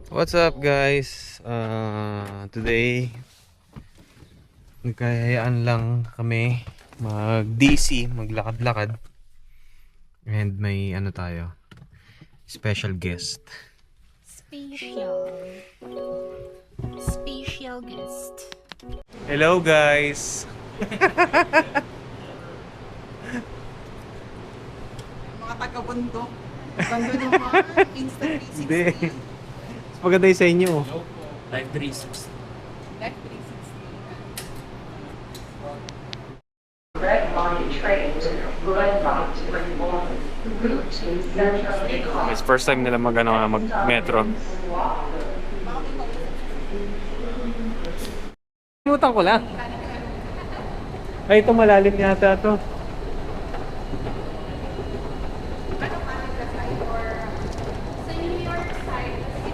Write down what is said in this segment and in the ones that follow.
What's up guys? Today nagkayayaan lang kami mag-DC, maglakad-lakad. And may ano tayo, special guest. Special. Special guest. Hello guys! Mga taga-bundok. Bando naman. Instant 360. Hindi. Mas maganda yung sa inyo. Live 360. Life 360. Red Line train to Glenmont route to Central It's first time nila mag-metro. Limutan ko lang. Ay, ito malalim yata to. Sa New York side, kasi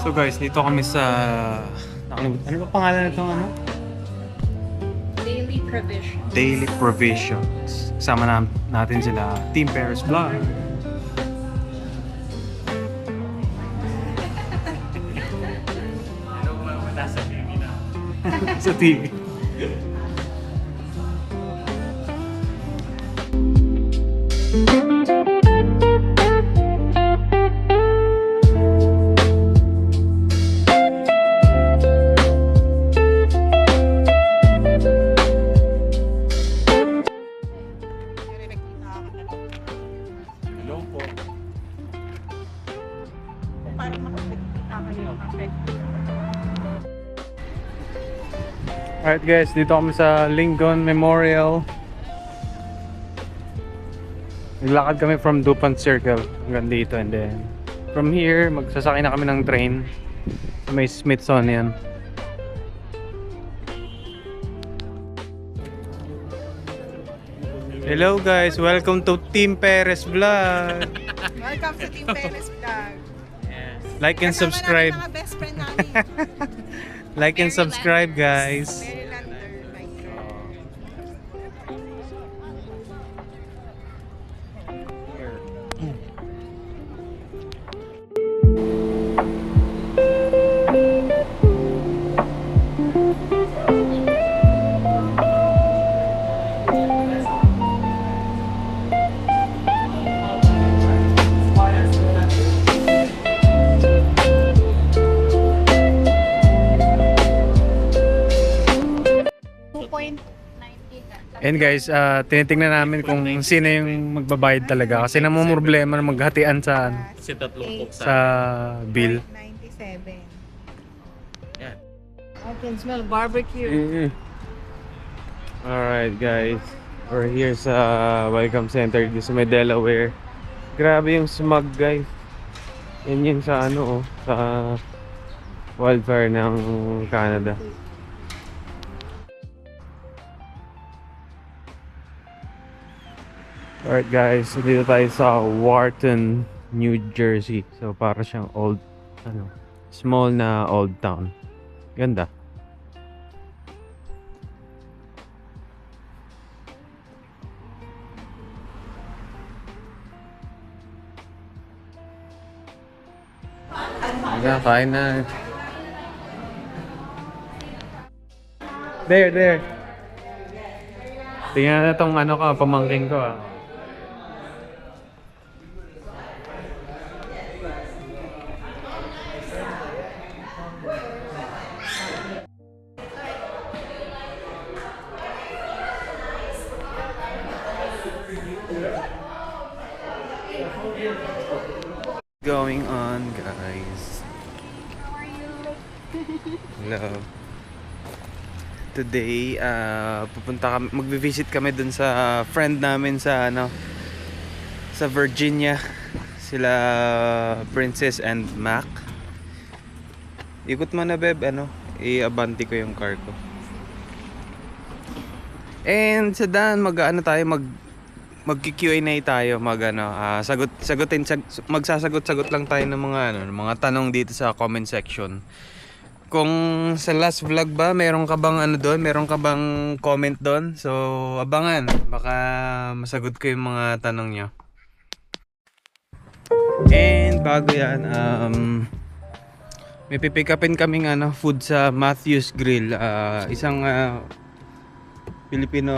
So guys, dito kami sa... Ano ba pangalan na itong ano? daily provision. Daily Provisions. Kasama natin sila, Team Paris Vlog. Sa TV. Hello po. Parang makapagkita kayo. Alright guys, dito kami sa Lincoln Memorial. Naglakad kami from Dupont Circle hanggang dito, and then from here, magsasakay na kami ng train sa may Smithsonian. Hello guys, welcome to Team Perez Vlog. Welcome sa Team Perez Vlog. Like and Kasama subscribe. namin mga best friend namin. Like and subscribe guys. Marylander. Like, And guys, tinitingnan namin kung sino yung magbabayad talaga kasi namumroblema na maghatian sa Kasi tatlong po sa bill. 97. Yan. I can smell barbecue. Alright guys, we're here sa Welcome Center dito sa may Delaware. Grabe yung smog guys. Yan yung sa ano sa wildfire ng Canada. Alright guys, so dito tayo sa Wharton, New Jersey. So para siyang old, small na old town. Ganda. Kain na. There. Tingnan na tong ano ka, pamangking ko ah. Going on guys. How are you? Hello. Today, pupunta kami, magvi-visit kami dun sa friend namin sa sa Virginia. Sila Princess and Mac. Ikot mo na beb, i-abanti ko yung car ko. And sa daan, magki-Q&A tayo, magsasagot-sagot lang tayo ng mga ng mga tanong dito sa comment section. Kung sa last vlog ba, meron ka bang ano doon? Meron ka bang comment doon? So, abangan. Baka masagot ko yung mga tanong nyo. And bago yan, may pipick upin kaming food sa Matthew's Grill. Isang Filipino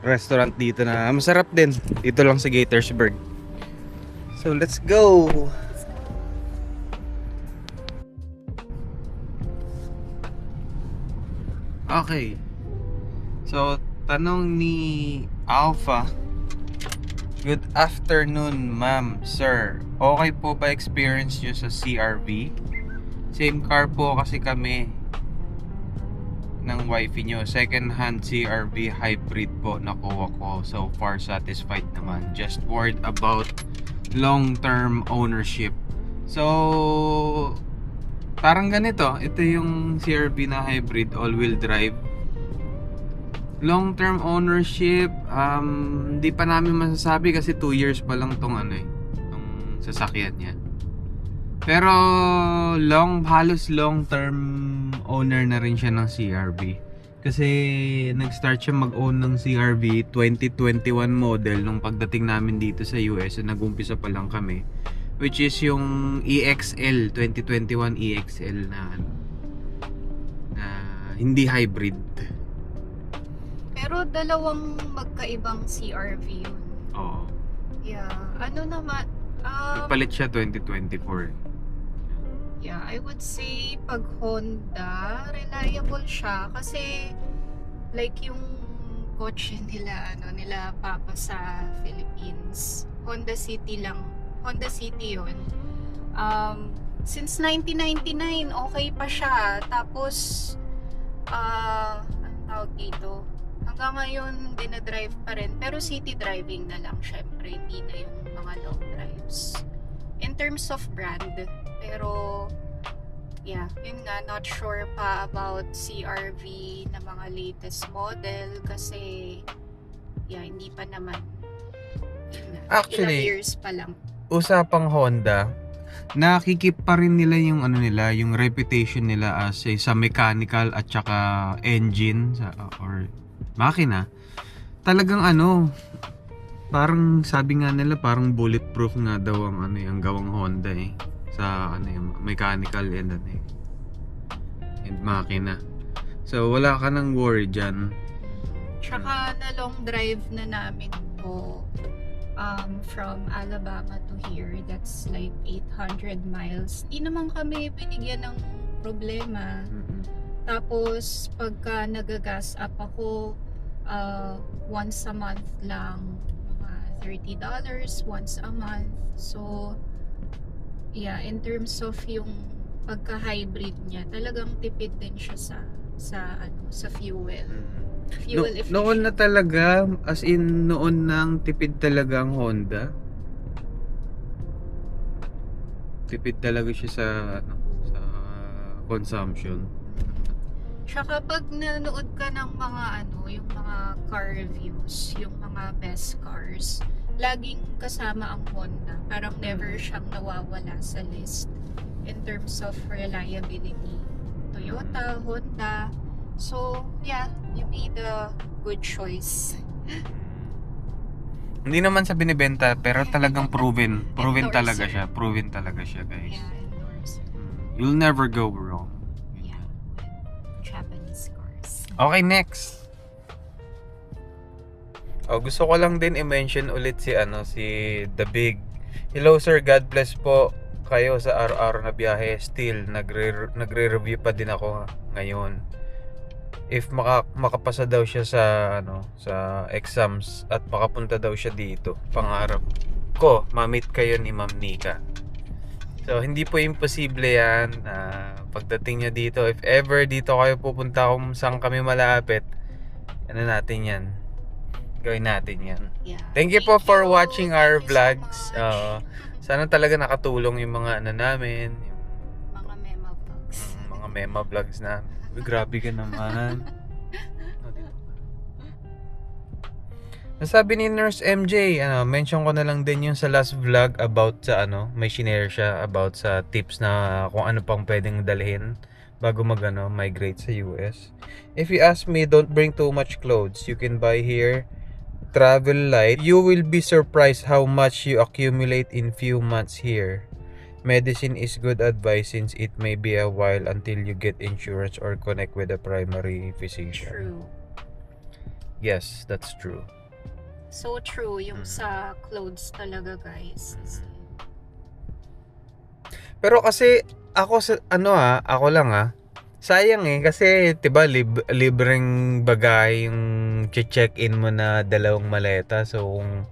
restaurant dito na masarap din. Dito lang sa Gaithersburg. So, let's go! Okay. So, tanong ni Alpha. Good afternoon, ma'am, sir. Okay po ba experience nyo sa CRV? Same car po kasi kami ng wifey nyo. Second hand CRV hybrid po nakuha ko. So far satisfied naman. Just worried about long-term ownership. So, parang ganito. Ito yung CRV na hybrid all-wheel drive. Long-term ownership, hindi pa namin masasabi kasi 2 years pa lang tong tong sasakyan niya. Pero halos long-term owner na rin siya ng CRV. Kasi nag-start siya mag-own ng CRV 2021 model nung pagdating namin dito sa US. So nag-umpisa pa lang kami. Which is yung EXL, 2021 EXL na hindi hybrid. Pero dalawang magkaibang CRV yun. Oo. Yeah. Ano naman? Nagpalit siya 2024. Yeah, I would say pag Honda, reliable siya. Kasi like yung kotse nila, nila papa sa Philippines. Honda City lang. Honda City yun. Since 1999, okay pa siya. Tapos, ang tawag dito? Hanggang ngayon, dinadrive pa rin. Pero city driving na lang, syempre. Hindi na yung mga long drives. In terms of brand, pero, yeah, yun nga, not sure pa about CRV na mga latest model kasi, yeah, hindi pa naman. Yun nga, Actually, ilang years pa lang. Usapang Honda, nakikip pa rin nila yung yung reputation nila as sa mechanical at saka engine or makina. Talagang parang sabi nga nila parang bulletproof nga daw ang ang gawang Honda sa yung mechanical and makina. So wala ka nang worry diyan. Tsaka na long drive na namin po from Alabama to here, that's like 800 miles. Di naman kami binigyan ng problema. Tapos pagka nagagas up ako, once a month lang, mga $30 once a month. So yeah, in terms of yung pagka-hybrid niya, talagang tipid din siya sa fuel. Fuel efficient. Noon na talaga, as in noon nang tipid talaga ang Honda. Tipid talaga siya sa consumption. Tsaka pag nanood ka ng mga yung mga car reviews, yung mga best cars, laging kasama ang Honda. Parang never siyang nawawala sa list in terms of reliability. Toyota, Honda. So, yeah, you made a good choice. Hindi naman sa binibenta, pero talagang proven. Proven Endorser. talaga siya. Proven talaga siya, guys. Yeah, endorse. You'll never go wrong. Yeah, Japanese cars. Okay, next. Gusto ko lang din i-mention ulit si The Big. Hello sir, God bless po kayo sa araw-araw na biyahe. Still nagre-review pa din ako ngayon. If makapasa daw siya sa sa exams at makapunta daw siya dito, pangarap ko ma-meet kayo ni Ma'am Nika. So hindi po imposible yan. Pagdating niya dito, if ever dito kayo pupunta kung saan kami malapit, natin yan, gawin natin yan. Yeah. Thank you po for watching our Thank you so vlogs. much. Sana talaga nakatulong yung mga namin, yung Mga mema vlogs. mga mema vlogs namin. Uy, grabe ka naman. Nasabi ni Nurse MJ, mention ko na lang din yung sa last vlog about sa may shinare siya about sa tips na kung ano pang pwedeng dalhin bago migrate sa US. If you ask me, don't bring too much clothes. You can buy here Travel Light. You will be surprised how much you accumulate in few months here. Medicine is good advice since it may be a while until you get insurance or connect with a primary physician. True. Yes, that's true. So true yung sa clothes talaga, guys. Pero kasi ako sa ako lang sayang kasi 'di ba libreng bagay yung check-in mo na 2 maleta. So kung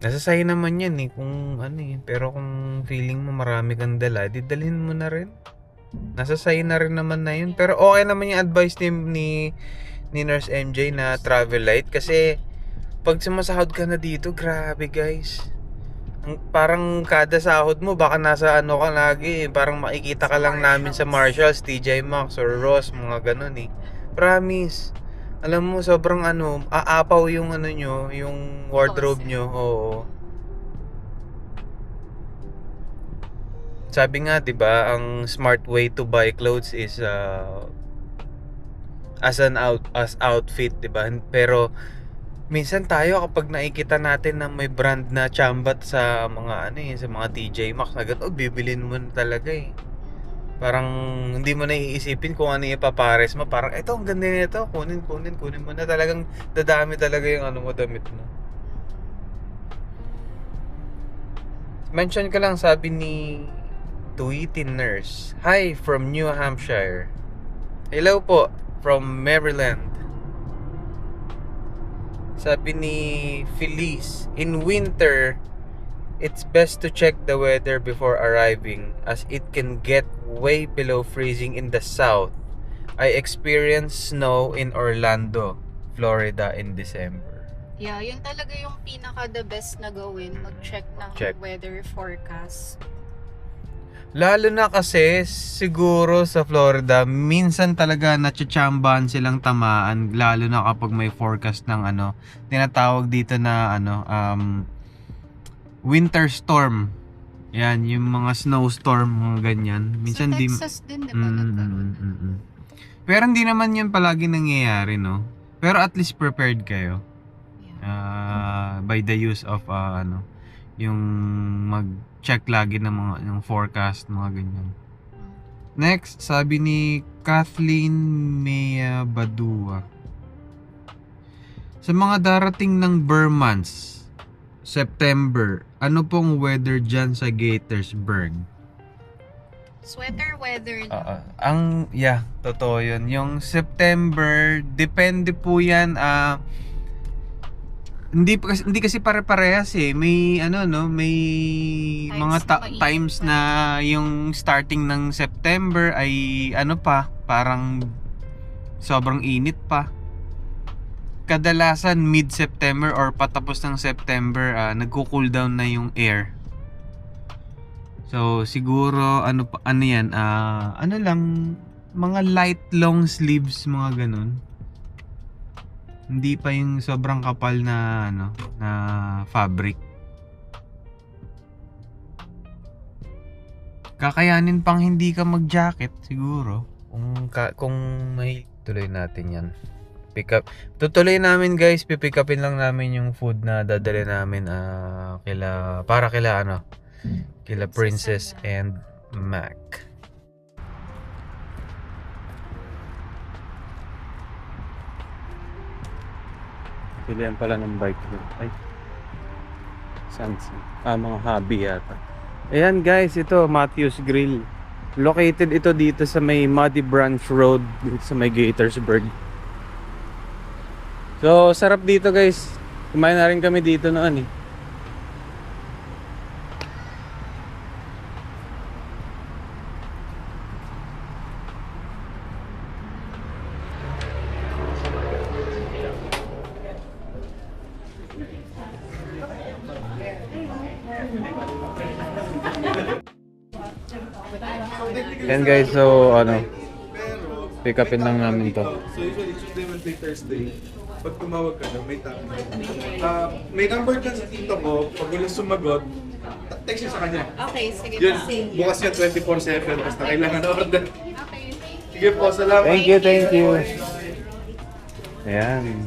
nasasaya naman yan kung pero kung feeling mo marami kang dala, di dalhin mo na rin. Nasasaya na rin naman na yun. Pero okay naman yung advice ni Nurse MJ na Travel Light kasi pag sumasahod ka na dito, grabe guys. Parang kada sahod mo baka nasa ka lagi parang makikita ka lang namin sa Marshalls, TJ Maxx or Ross, mga ganun Promise. Alam mo sobrang aapaw yung nyo, yung wardrobe nyo. Oo. Sabi nga 'di ba, ang smart way to buy clothes is as outfit, 'di ba? Pero minsan tayo kapag nakikita natin na may brand na chambat sa mga sa mga TJ Maxx, agad bibilin mo na talaga Parang hindi mo na iisipin kung ano ipapares mo. Parang ito ang ganda nito, kunin mo na. Talagang dadami talaga yung mo damit mo. Mention ka lang, sabi ni Tweety Nurse. Hi from New Hampshire. Hello po from Maryland. Sabi ni Felice, in winter, it's best to check the weather before arriving as it can get way below freezing in the south. I experienced snow in Orlando, Florida in December. Yeah, yun talaga yung pinaka the best na gawin, mag-check ng weather forecast. Lalo na kasi siguro sa Florida, minsan talaga natsyatsambahan silang tamaan, lalo na kapag may forecast ng tinatawag dito na winter storm. Yan, yung mga snowstorm, mga ganyan. Minsan sa Texas din, di ba? Pero hindi naman yan palagi nangyayari, no? Pero at least prepared kayo. By the use of yung mag-check lagi ng yung forecast, mga ganyan. Next, sabi ni Kathleen Mea Badua. Sa mga darating ng months, September, ano pong weather dyan sa Gaithersburg? Sweater weather na. Totoo yun. Yung September, depende po yan, hindi kasi pare-parehas may may mga times na yung starting ng September ay parang sobrang init pa. Kadalasan mid-September or patapos ng September nagko-cool down na yung air. So siguro yan lang mga light long sleeves, mga ganun. Hindi pa yung sobrang kapal na na fabric. Kakayanin pang hindi ka mag-jacket siguro. Kung may tuloy natin 'yan. Tutuloy namin guys, pipick upin lang namin yung food na dadali namin kila Princess and Mac. Pilihan pala ng bike nyo. Ay. Mga hobby yata. Ayan guys, ito Matthew's Grill. Located ito dito sa may Muddy Branch Road dito sa may Gaithersburg. So, sarap dito guys. Kumain na rin kami dito noon Yan guys, so pick upin lang namin to. So usually Tuesday, Wednesday, Thursday, pag tumawag ka na, may topic. May number ka sa tito ko, pag wala sumagot, text nyo sa kanya. Okay, sige Yun, po. bukas yan 24/7. Basta kailangan order. Okay, thank you. Sige po, salamat. Thank you, thank you. Ayan.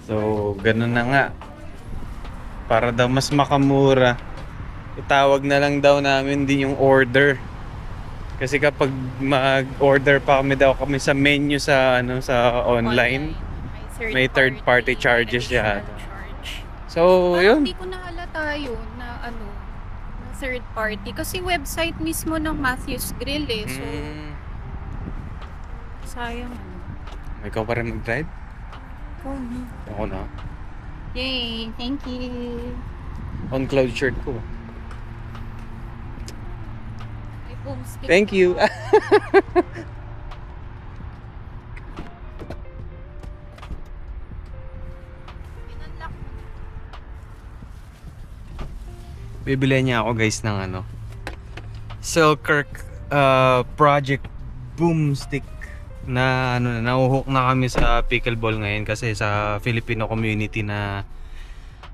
So, ganun na nga. Para daw mas makamura, itawag na lang daw namin din yung order. Kasi kapag mag-order pa kami sa menu sa sa online, may third party charges additional yata. charge. So, Parang yun. hindi ko nahalata yun na na third party. Kasi website mismo ng Matthew's Grill eh. So, sayang Ikaw pa rin mag-drive? Oh, no. Ako na. Yay! Thank you! On cloud shirt ko. May boomstick. Thank you. Pinunlock mo. Bibili niya ako guys ng Selkirk Project Boomstick na nauhook na kami sa pickleball ngayon kasi sa Filipino community na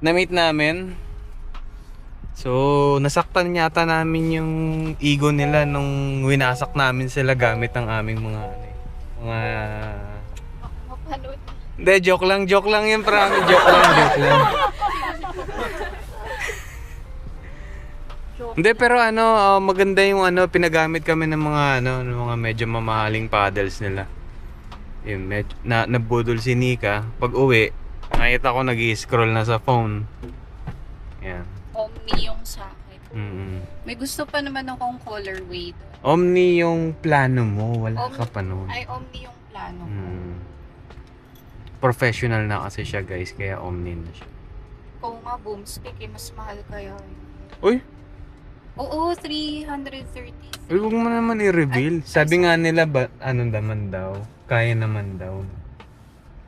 na-meet namin. So, nasaktan yata namin yung ego nila nung winasak namin sila gamit ang aming mga Mapanood. Hindi, joke lang yun, promise. Joke lang. Hindi, pero maganda yung pinagamit kami ng mga ng mga medyo mamahaling paddles nila. Yun, nabudol si Nika. Pag uwi, nakita ko nag-i-scroll na sa phone. Yan. Omni yung sa akin. May gusto pa naman akong colorway doon. Omni yung plano mo, wala ka pa nun. Ay, Omni yung plano ko. Professional na kasi siya guys, kaya Omni na siya. Oo nga, boomstick eh. Mas mahal kaya yun. Uy! Oo, 330. Uy, huwag mo naman i-reveal. Sabi nga nila, naman daw, kaya naman daw.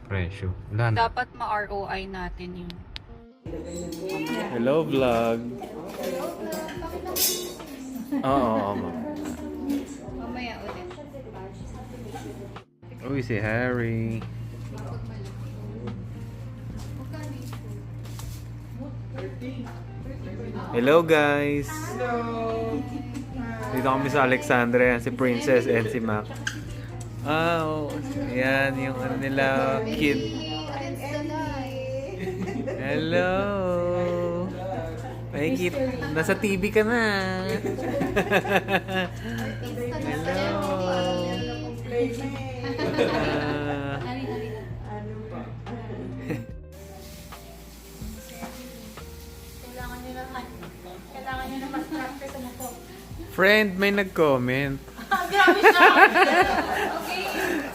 Presyo. Wala na. Dapat ma-ROI natin yun. Hello vlog. Oo, Mamaya ulit. Uy, si Harry. Hello guys. Dito kami sa Alexandria, si Princess and si Mac. Yan yung nila kid. Hello. Ay, kid, nasa TV ka na. Hello. Friend, may nag-comment.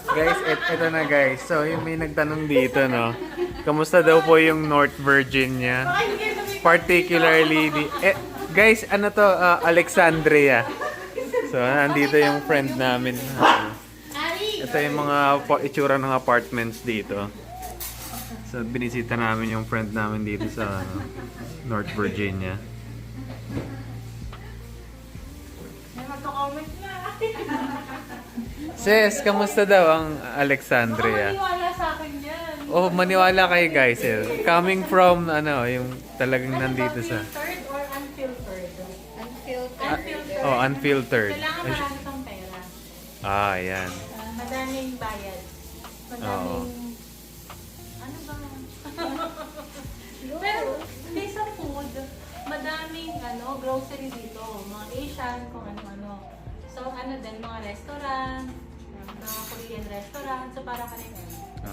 Guys, eto na guys. So, yung may nagtanong dito, no? Kamusta daw po yung North Virginia? Particularly, guys, Alexandria. So, nandito yung friend namin. Ito yung mga itsura ng apartments dito. So, binisita namin yung friend namin dito sa North Virginia. Sis, kamusta daw ang Alexandria? Maniwala sa akin yan. Oh, maniwala kayo guys. Coming from yung talagang nandito sa Filtered or unfiltered? Unfiltered. unfiltered. Kailangan marami kang pera. Yan. Madaming bayad. Madaming... Ano ba? Pero, based sa food, madaming grocery dito. Mga Asian, kung ano-ano. So, din, mga restaurant, mga Korean restaurant. So, para ka rin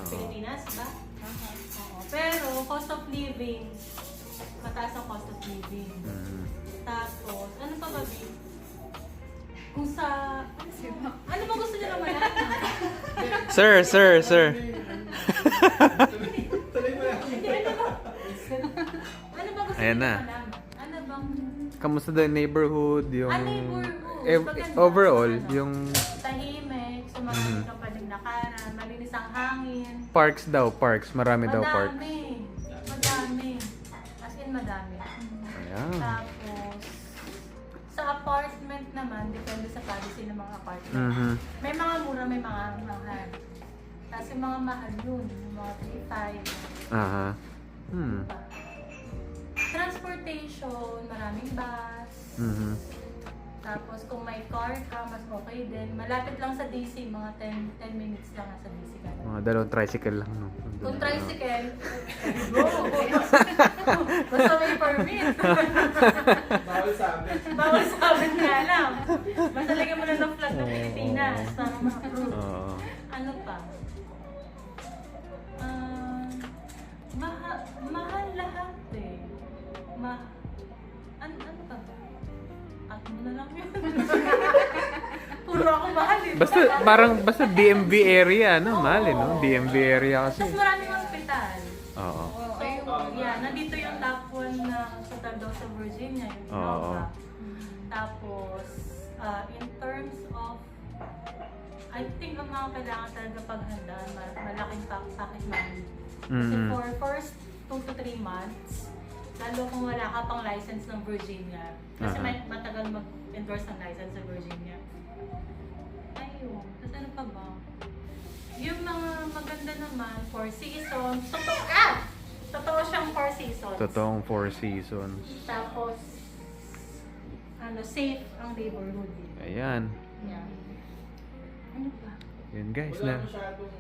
Pilipinas, ba? Oo. Pero, cost of living, mataas ang cost of living. Tapos, ano pa ba, Big? Kung sa... Ano ba gusto niyo naman malaman? Sir. Ano ba gusto Ayan niyo na. malaman? Ano bang... Kamusta daw yung neighborhood? Yung neighborhood. Maganda. overall, Ano? yung Tahimik, so marami kang pwedeng lakaran, malinis ang hangin. parks, marami daw parks. Madami. As in, madami. Ayan. Tapos, Sa apartment naman, depende sa policy ng mga apartment. Mhm. May mga mura, may mga mahal. Tapos yung mga mahal yun, yung mga 3,500. Aha. Hmm. Pa. Transportation, maraming bus. Mhm. Tapos kung may car ka, mas okay din. Malapit lang sa DC, mga 10 minutes lang sa DC ka. Mga dalawang tricycle lang, no? Kung tricycle, go! Basta may permit. Bawal sa amin. Bawal sa amin nga lang. Basta lagyan mo lang ng flag ng Pilipinas para ma-approve. Oo. Ano pa? Mahal lahat eh. Ano pa ba? At mo na lang yun. Puro ako mahal eh. Basta DMV area, no? Mahal, eh, no? DMV area kasi. Tapos maraming hospital. Oo. So, yeah, nandito yung top 1 na hospital daw sa Virginia, yung Innova. Tapos, in terms of, I think ang mga kailangan talaga paghandaan, malaking pocket money. Kasi for first 2 to 3 months, lalo kung wala ka pang license ng Virginia. Kasi may matagal mag-endorse ng license sa Virginia. Ayun. Tapos ano pa ba? Yung mga maganda naman, 4 seasons. Totoo siyang 4 seasons. Totoong 4 seasons. Tapos, safe ang neighborhood. Ayan. Yeah. Ano ba? Yun guys Wala na. masyadong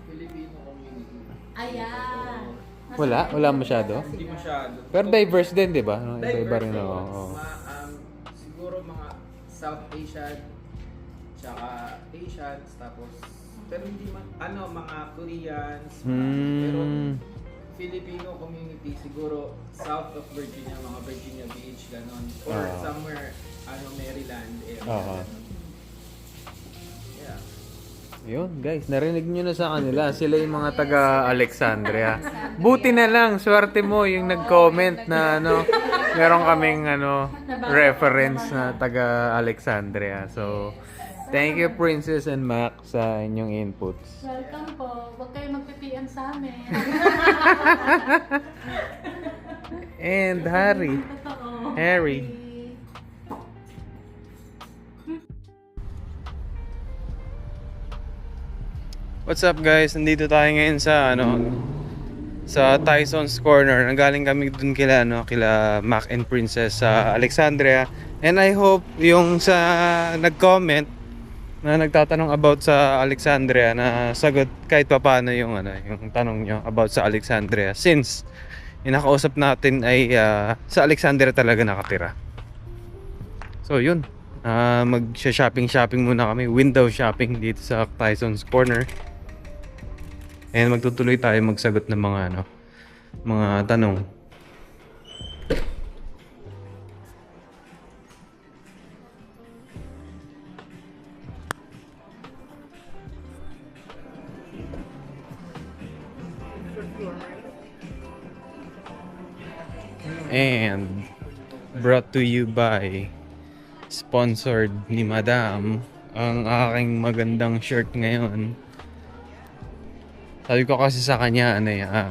Filipino community. Ayan. Wala masyado. Hindi masyado. Pero diverse din, di ba? Iba-iba rin. Diverse, Oo. siguro mga South Asian, tsaka Asians, tapos pero hindi man, mga Koreans, pero Filipino community siguro south of Virginia, mga Virginia Beach, ganon. Or somewhere, Maryland area. ganon. Yeah. Yun guys, narinig nyo na sa kanila. Sila yung mga taga Alexandria. Buti na lang, swerte mo yung nag-comment na meron kaming reference na taga Alexandria. So, thank you Princess and Mac sa inyong inputs. Welcome po. Huwag kayo magpipian sa amin. And Harry. Totoo. Harry. What's up guys? Nandito tayo ngayon sa sa Tyson's Corner. Nanggaling kami dun kila Mac and Princess sa Alexandria. And I hope yung sa nag-comment na nagtatanong about sa Alexandria na sagot kahit papaano yung yung tanong nyo about sa Alexandria since yung nakausap natin ay sa Alexandria talaga nakatira. So yun. Mag-shopping muna kami. Window shopping dito sa Tyson's Corner. And magtutuloy tayo magsagot ng mga mga tanong. And brought to you by sponsored ni Madam ang aking magandang shirt ngayon. Sabi ko kasi sa kanya,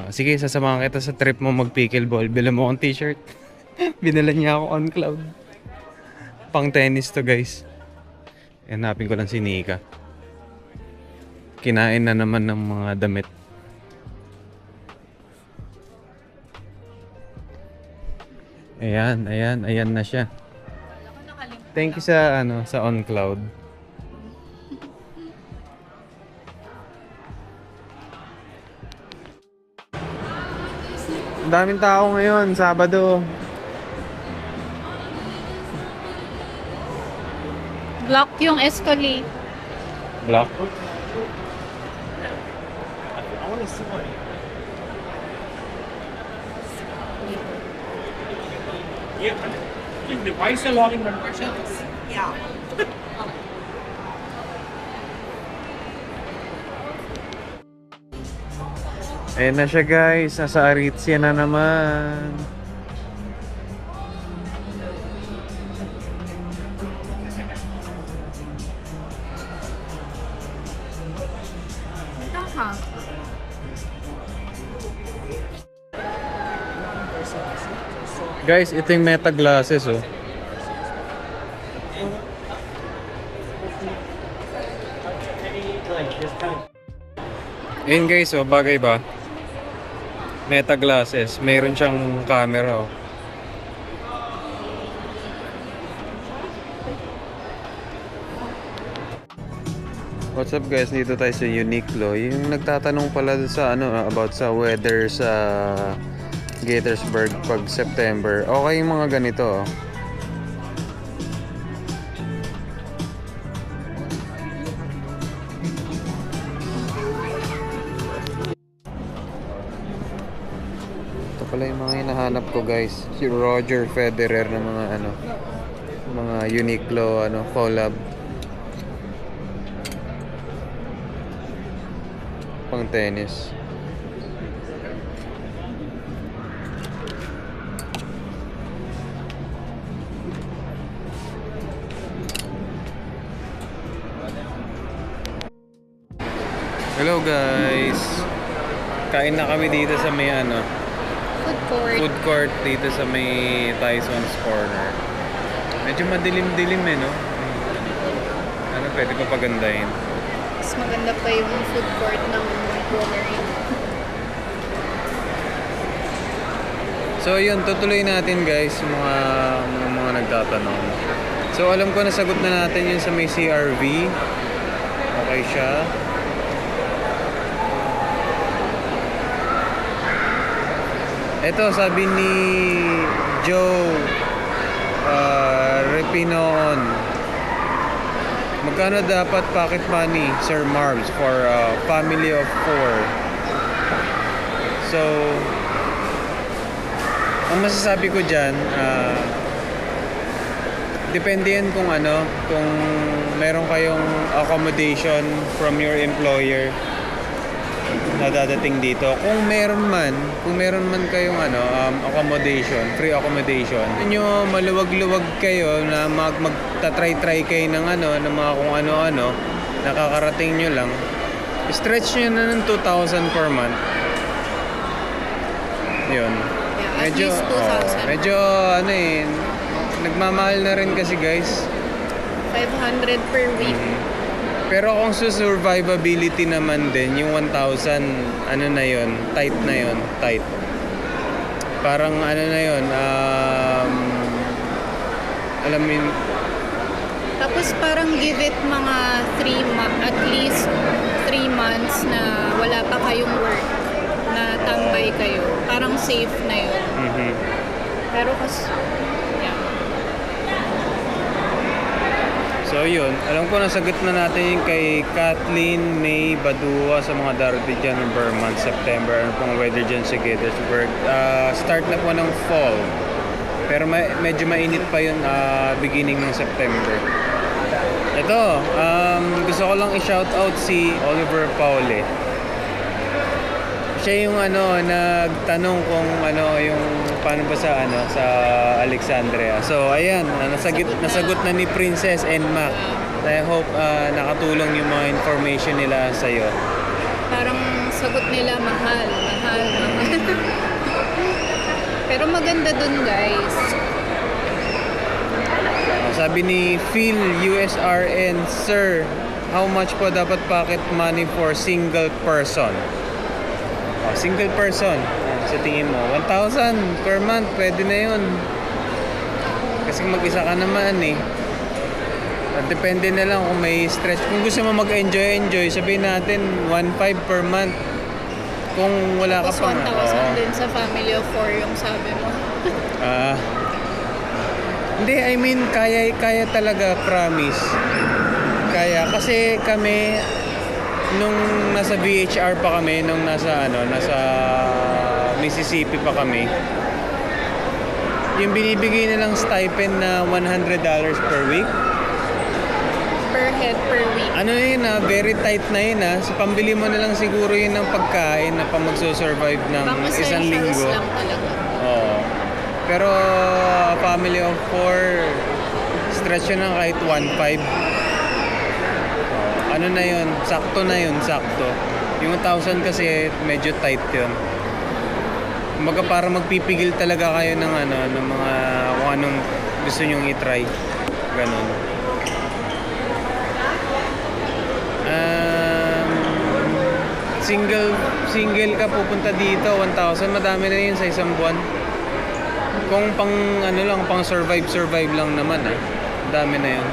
sige, sasamahan kita sa trip mo mag-pickleball. Bilan mo akong t-shirt. Binala niya ako on cloud. Pang tennis to guys. Hanapin ko lang si Nika. Kinain na naman ng mga damit. Ayan na siya. Thank you sa sa on cloud. Ang daming tao ngayon, Sabado. Block yung Escalade. Block? I want to see one. Yeah. Why is there logging number? Ayan na siya guys, nasa Aritzia na naman. Aha. Guys, ito yung Meta glasses oh. Ayun guys, oh, bagay ba? Meta glasses. Mayroon siyang camera, oh. What's up guys, dito tayo sa Uniqlo. Yung nagtatanong pala sa about sa weather sa Gaithersburg pag September. Okay yung mga ganito. Oh. Ito pala yung mga hinahanap ko guys. Si Roger Federer na mga mga Uniqlo collab. Pang tennis. Hello guys. Kain na kami dito sa may Food court. dito sa may Tyson's Corner. Medyo madilim-dilim no. Pwede pa pagandahin. Mas maganda pa yung food court ng Wolverine. So yun, tutuloy natin guys mga nagtatanong. So alam ko nasagot na natin yun sa may CRV. Okay siya. Ito sabi ni Joe Repinoon. Magkano dapat pocket money, Sir Marbs, for a family of 4? So, ang masasabi ko dyan, depende yan kung kung meron kayong accommodation from your employer na dadating dito. Kung meron man kayong accommodation, free accommodation, nyo maluwag-luwag kayo na magta-try kayo ng ng mga kung ano-ano, nakakarating nyo lang, stretch nyo na ng 2,000 per month. Yun. Yeah, at least 2,000. Medyo nagmamahal na rin kasi guys. 500 per week. Pero kung survivability naman din, yung 1,000, na yun, tight na yun, tight. Parang na yun, alam mo yun. Tapos parang give it mga at least 3 months na wala pa kayong work, na tambay kayo. Parang safe na yun. Pero kasi, yeah. So yun, alam ko nasagot na natin yung kay Kathleen May Badua sa mga darating dyan November month, September. Ano pong weather dyan sa Gaithersburg. Start na po ng fall. Pero medyo mainit pa yun beginning ng September. Ito, gusto ko lang i-shout out si Oliver Paule. Siya yung nagtanong kung yung paano ba sa Alexandria. So ayan, nasagot na ni Princess and Mac. I hope nakatulong yung mga information nila sa iyo. Parang sagot nila mahal. Pero maganda dun guys. Sabi ni Phil USRN, Sir, how much po dapat pocket money for single person? Single person, sa tingin mo 1,000 per month, pwede na yun. Kasi mag-isa ka naman At depende na lang kung may stretch. Kung gusto mo mag-enjoy, sabihin natin 1,500 per month. Kung wala ka Tapos pang 1,000 din sa family of 4 yung sabi mo. Hindi, I mean kaya talaga, promise. Kaya kasi kami nung nasa BHR pa kami, nung nasa Mississippi pa kami, yung binibigay nilang stipend na $100 per week. Per head per week. Very tight na yun So pambili mo na lang siguro yun ng pagkain na pang magsusurvive ng isang linggo. Lang talaga. Oo. Pero family of 4, stretch yun ng kahit 1,500. Na yun, sakto na yun, sakto. Yung 1,000 kasi medyo tight yun. Kumbaga para magpipigil talaga kayo ng ng mga kung anong gusto nyong i-try. Ganon. single ka pupunta dito, 1,000, madami na yun sa isang buwan. Kung pang ano lang, pang survive lang naman dami na yun.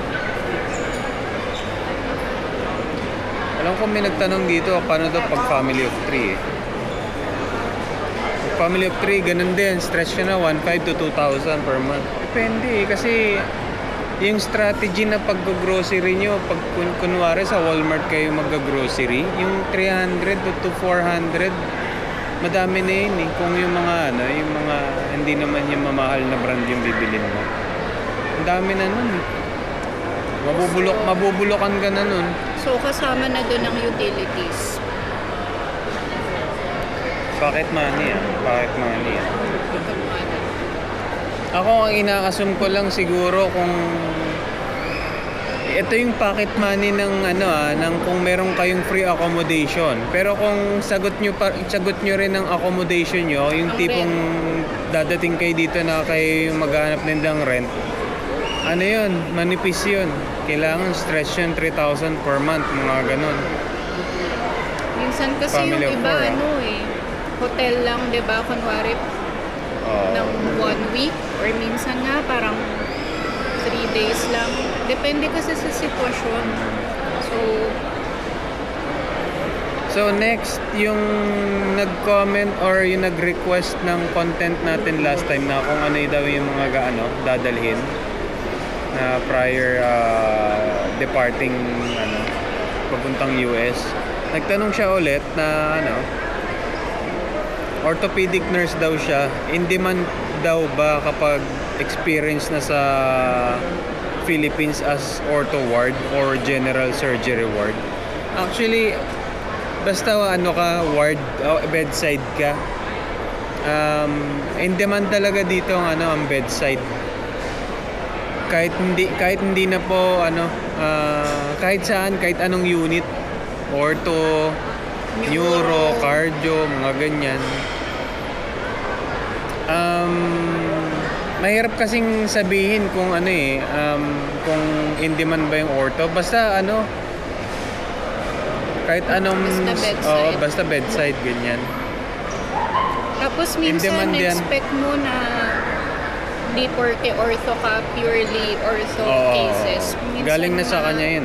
Alam ko may nagtanong dito, paano daw pag family of 3 Pag family of 3, ganun din, stretch siya na 1,500 to 2,000 per month. Depende kasi yung strategy na pag-grocery nyo, pag kunwari sa Walmart kayo mag-grocery, yung 300 to 400, madami na yun Kung yung mga yung mga hindi naman yung mamahal na brand yung bibilin mo. Ang dami na nun Mabubulokan ka na nun. So, kasama na doon ang utilities. Pocket money Pocket money Ako ang ina-assume ko lang siguro kung ito yung pocket money ng ng kung meron kayong free accommodation. Pero kung sagot nyo rin ng accommodation nyo, yung Ang tipong dadating kayo dito na kayo maghanap din ng rent. Ano yun? Manipis yun. Kailangan stretch yun 3,000 per month, mga ganon. Minsan kasi Family of yung iba, four, hotel lang, di ba? Kunwari, ng 1 week. Or minsan nga, parang 3 days lang. Depende kasi sa sitwasyon. So next, yung nag-comment or yung nag-request ng content natin last time na kung ano daw yung mga dadalhin na prior departing papuntang US. Nagtanong siya ulit na orthopedic nurse daw siya. In demand daw ba kapag experience na sa Philippines as ortho ward or general surgery ward? Actually, basta ward, bedside ka. In demand talaga dito ang bedside. Kahit hindi na po kahit saan, kahit anong unit, ortho, neuro, cardio, mga ganyan. Mahirap kasing sabihin kung kung in demand ba yung ortho. Basta kahit anong Basta bedside. Basta bedside ganyan. Tapos In minsan demand yan. expect mo na di porke ortho ka, purely ortho Oo. cases. Minsan Galing na sa kanya yun,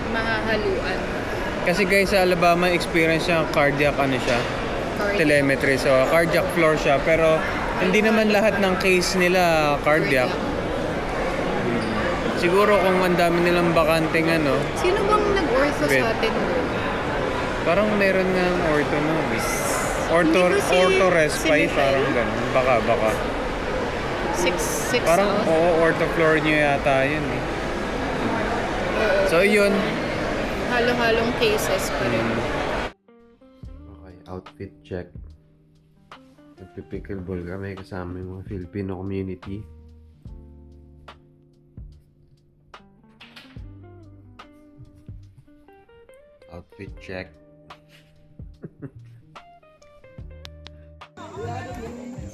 mahahaluan. Kasi guys, sa Alabama experience siya cardiac siya. Telemetry. So cardiac floor siya, pero hindi naman lahat ng case nila cardiac. Siguro kung ang dami nilang bakanteng Sino bang nag-ortho Bed. sa atin? parang meron nga ortho Hindi ba si- ortho respite, si parang Michael? ganun. Baka. 6 Parang out. ortho floor nyo yata yun So yun. Halo-halong cases pa rin. Okay, outfit check. Nagpipickleball kami kasama yung mga Filipino community. Outfit check.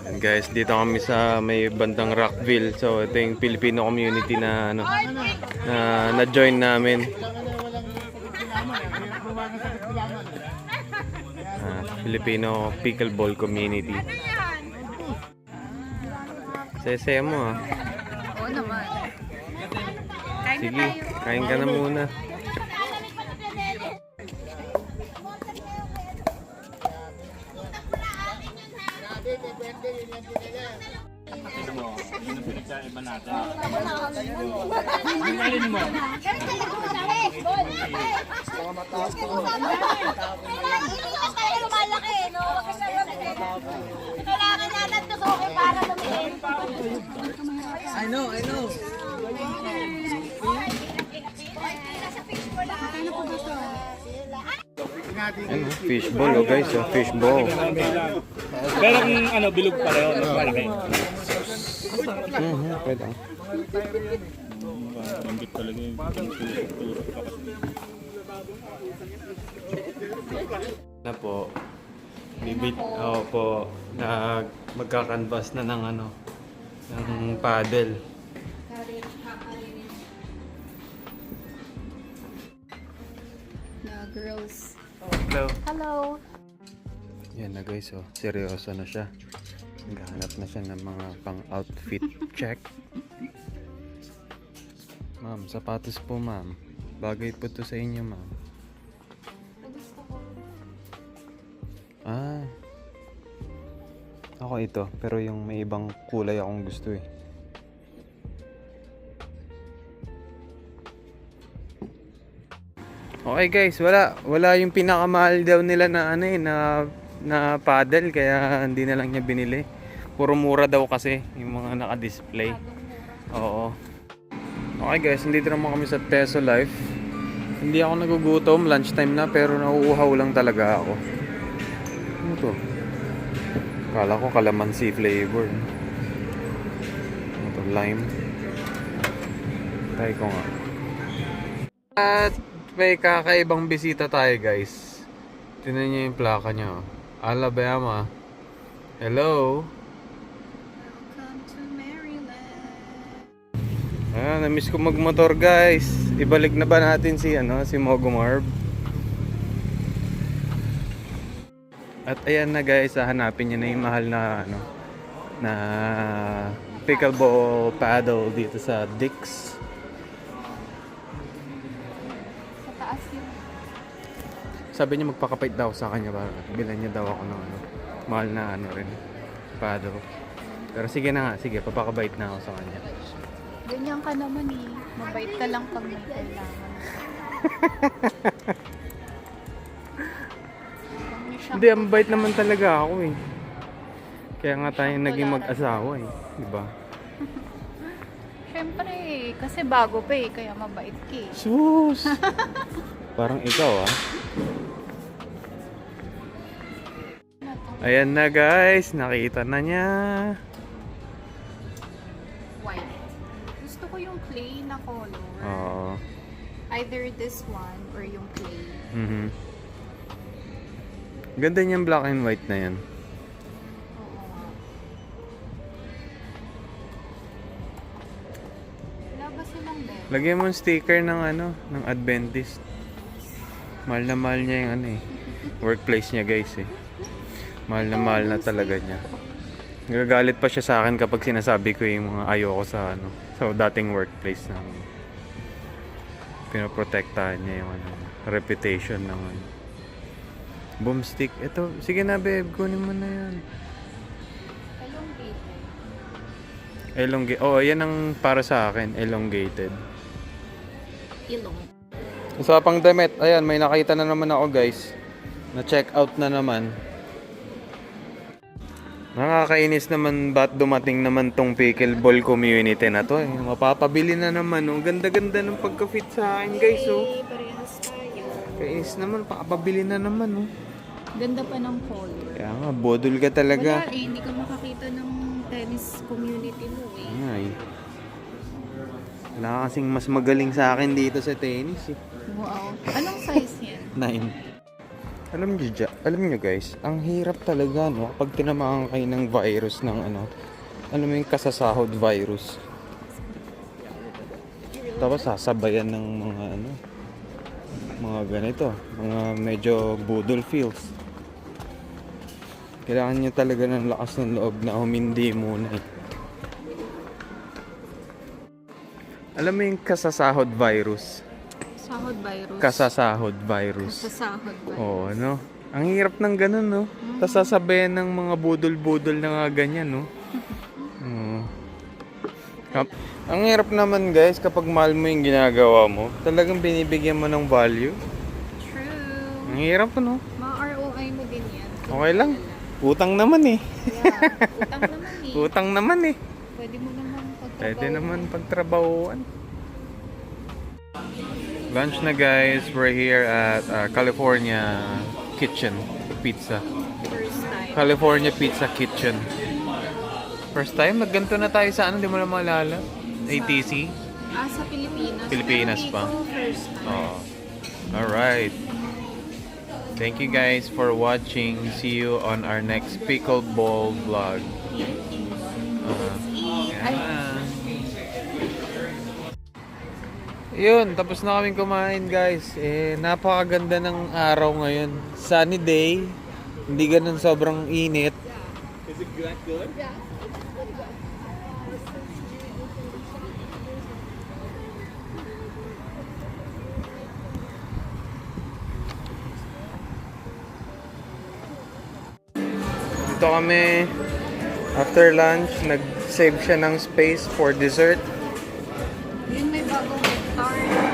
And guys, dito kami sa may bandang Rockville. So ito yung Filipino community na na join namin. Filipino pickleball community. Sese mo Oo naman. Sige, kain ka na muna. Pinagkaiba natin. Yung alin mo? Kailangan natin ito sa okay para lumihin. I know. Fishball guys, fishball. Pero kung bilog pareho, mas malaki. Pwede. Banggit talaga yung turo. Na po. Magkakanvas na ng ng paddle. Na girls. Hello. Hello. Yan na guys, oh. Seryoso na siya. Naghahanap na siya ng mga pang-outfit check. Ma'am, sapatos po ma'am. Bagay po to sa inyo ma'am. Gusto ko. Ah. Ako ito, pero yung may ibang kulay akong gusto eh. Okay guys, wala yung pinakamahal daw nila na ano eh, na paddle, kaya hindi na lang niya binili. Puro mura daw kasi yung mga naka-display. Oo. Okay guys, nandito naman kami sa Teso Life. Hindi ako nagugutom, lunchtime na, pero nauuhaw lang talaga ako. Ano to? Kala ko calamansi flavor. Ano to? Lime. Try ko nga. At may kakaibang bisita tayo guys. Tingnan niyo yung plaka niya. Alabama. Hello. Welcome to Maryland. Na-miss ko magmotor guys. Ibalik na ba natin si Mogo Marv? At ayan na guys, hanapin niyo na yung mahal na pickleball paddle dito sa Dick's. Sa taas yun. Sabi niya magpakapait daw sa kanya para bilan niya daw ako ng mahal na rin paddle. Pero sige na nga, sige, papakabait na ako sa kanya. Ganyan ka naman eh. Mabait ka lang pag may kailangan. Hindi, ang bait naman talaga ako eh. Kaya nga tayo naging mag-asawa eh, di ba? Siyempre, kasi bago pa eh, kaya mabait ka eh. Sus! Parang ikaw ah. Ayan na guys, nakita na niya. White. Gusto ko yung clay na color. Oo. Either this one or yung clay. Ganda niyang black and white na yan. Oo. Wala ba silang bed? Lagyan mo yung sticker ng ng Adventist. Mahal na mahal niya yung workplace niya guys eh. Mahal na talaga niya. Nagagalit pa siya sa akin kapag sinasabi ko yung mga ayoko sa sa dating workplace na pinoprotektahan niya yung reputation ng boomstick. Ito, sige na babe, kunin mo na yan. Elongated. Oh, yan ang para sa akin, elongated. Ilong. Usapang damit, ayan, may nakita na naman ako guys. Na check out na naman. Nakakainis naman ba't dumating naman tong pickleball community na to eh. Mapapabili na naman, oh. Ganda-ganda ng pagka-fit sa akin guys, oh. Parehas tayo. Kainis naman, papabili na naman, oh. Ganda pa ng color. Kaya nga, bodol ka talaga. Wala eh, hindi ka makakita ng tennis community mo eh. Ay. Wala kasing mas magaling sa akin dito sa tennis eh. Wow. Anong size yan? 9. Alam niyo guys, ang hirap talaga no kapag tinamaan kayo ng virus ng ano mo yung kasasahod virus. Tapos sasabayan ng mga ganito, mga medyo budol feels. Kailangan niyo talaga ng lakas ng loob na humindi muna eh. Alam mo yung kasasahod virus? Sahod virus. Kasasahod virus. Kasasahod virus. Oo, no? Ang hirap ng ganun, no? Tapos sasabayan ng mga budol-budol na nga ganyan, no? Oo. Ang hirap naman, guys, kapag mahal mo yung ginagawa mo, talagang binibigyan mo ng value. True. Ang hirap, no? Mga ROI mo din yan. Okay lang. Utang naman, eh. Yeah. Utang naman eh. Utang naman, eh. Pwede mo naman pagtrabaho. Pwede naman pagtrabahuan. Lunch na, guys. We're here at California Kitchen Pizza. First time. California Pizza Kitchen. First time? Nagganto na tayo sa hindi mo na maalala? ATC? Sa Pilipinas. Pilipinas Pero pa. dito, first time. Oh. Alright. Thank you guys for watching. See you on our next pickleball vlog. Yun, tapos na kaming kumain guys. Napakaganda ng araw ngayon. Sunny day. Hindi ganun sobrang init. Is it that good? Dito kami after lunch, nag-save siya ng space for dessert. Yun may bagong hectar.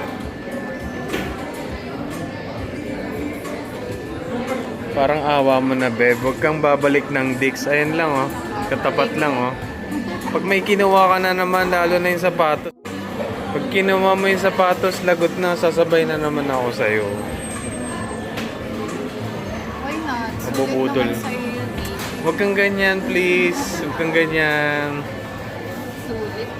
Parang awa mo na, Beb. Huwag kang babalik ng Dix. Ayan lang, oh. Katapat lang, oh. Pag may kinuha ka na naman, lalo na yung sapatos. Pag kinuha mo yung sapatos, lagot na. Sasabay na naman ako sa'yo. Why not? Mabubudol. Sulit naman sa'yo yun eh. Huwag kang ganyan, please. Huwag kang ganyan. Sulit